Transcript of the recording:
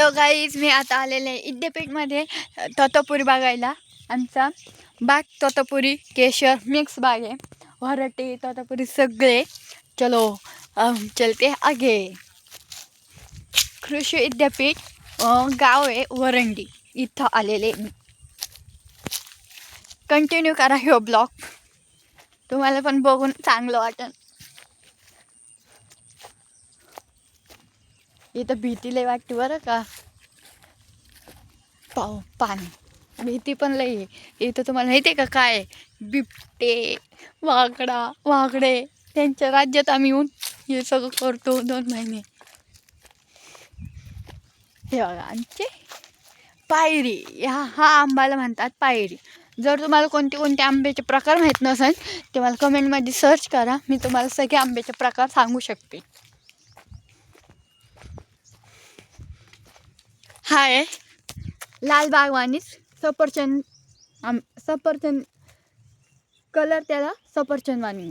Hello guys, मी आता आलेले विद्यापीठमध्ये तोतापुरी बागायला. आमचा बाग तोतापुरी केशर मिक्स बाग आहे. व्हरायटी तोतापुरी सगळे. चलो चलते आगे. कृषी विद्यापीठ गाव आहे वरंडी, इथं आलेले मी. कंटिन्यू करा ह्यो ब्लॉग, तुम्हाला पण बघून चांगलं वाटेल. इथं भीती लय वाटते बरं का. पाणी भीती पण लई आहे इथं. तुम्हाला माहिती आहे का काय बिबटे वाघडे त्यांच्या राज्यात आम्ही येऊन हे सगळं करतो 2 महिने. हे बघा आमचे पायरी, हा आंबाला म्हणतात पायरी. जर तुम्हाला कोणते आंब्याचे प्रकार माहीत नसेल ते मला कमेंटमध्ये सर्च करा, मी तुम्हाला सगळे आंब्याचे प्रकार सांगू शकते. हा आहे लाल बागवानी सफरचंद. सफरचंद कलर त्याला सफरचंद वाणी.